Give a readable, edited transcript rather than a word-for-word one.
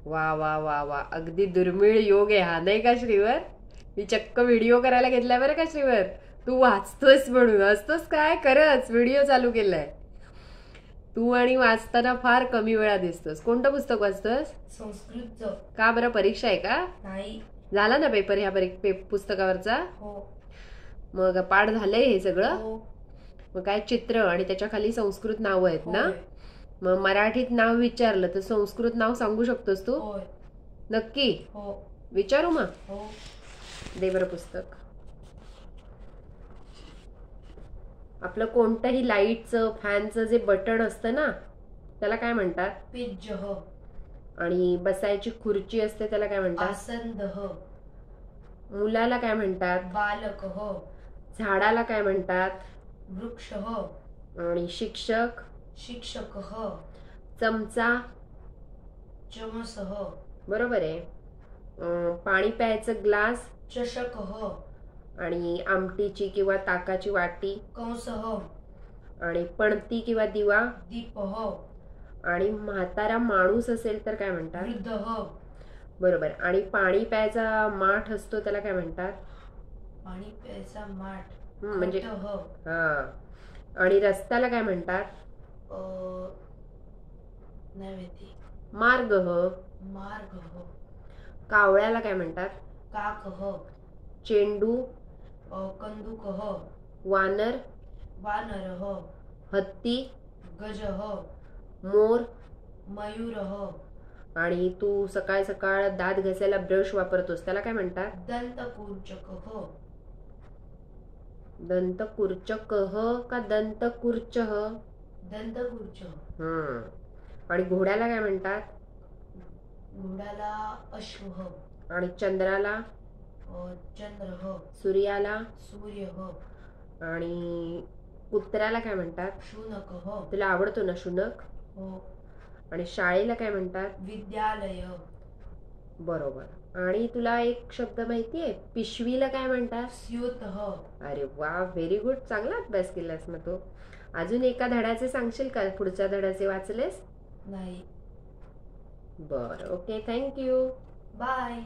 वा वा वा वा, अगदी दुर्मिळ योग आहे हा, नाही का श्रीवर? मी चक्क व्हिडिओ करायला घेतलाय बरं का श्रीवर. तू वाचतोस म्हणून. असतोस काय, खरंच व्हिडिओ चालू केलाय तू. आणि वाचताना फार कमी वेळा दिसतोस. कोणतं पुस्तक वाचतोस? संस्कृतचं. का बरं, परीक्षा आहे का? नाही. झाला ना पेपर ह्या पुस्तकावरचा? हो. मग पाठ झालंय हे सगळं? हो. मग काय चित्र आणि त्याच्या खाली संस्कृत नावं आहेत ना? होय. मग मराठीत नाव विचारलं तर संस्कृत नाव सांगू शकतोस तू? होय. नक्की? हो. विचारू मग? हो. दे बरं पुस्तक. आपलं कोणतंही लाईटचं फॅनचं जे बटन असतं ना, त्याला काय म्हणतात? पिज्जह. आणि बसायची खुर्ची असते त्याला काय म्हणतात? आसंदह. मुलाला काय म्हणतात? बालकह. झाडाला काय म्हणतात? वृक्षह. आणि शिक्षक? शिक्षकः. चमचा? चमसः. बरोबर आहे. पाणी प्यायचं ग्लास? चषकः. आणि आमटीची किंवा ताकाची वाटी? कंसः. आणि पणती किंवा दिवा? दीपः. आणि म्हातारा माणूस असेल तर काय म्हणतात? वृद्धः. बरोबर. आणि पाणी प्यायचा माठ असतो त्याला काय म्हणतात? पाणी प्यायचा माठ. म्हणजे घटः. हा. आणि रस्त्याला काय म्हणतात? नाही माहिती. मार्गः. मार्गः. कावळ्याला काय म्हणतात? काकः. चेंडू? कंदुकः. वानर? वानरः. हत्ती? गजः. मोर? मयूरः. आणि तू सकाळ सकाळ दात घासायला ब्रश वापरतोस त्याला काय म्हणतात? दंतकूर्चकः. दंतकुर्चकः का दंतकुर्चः? दंतकूर्चः. आणि घोड्याला काय म्हणतात? घोड्याला अश्वः. आणि चंद्राला? चंद्रः. सूर्याला? सूर्यः. आणि कुत्र्याला काय म्हणतात? शुनकः. तुला आवडतो ना शुनक? हो. आणि शाळेला काय म्हणतात? विद्यालय. बरोबर. आणि तुला एक शब्द माहितीये, पिशवीला काय म्हणतात? स्यूतः. अरे वा, व्हेरी गुड. चांगला अभ्यास केलास मग तू. अजून एका धड्याचे सांगशील का? पुढच्या धड्याचे वाचलेस? नाही. बरं, ओके, थँक्यू. बाय.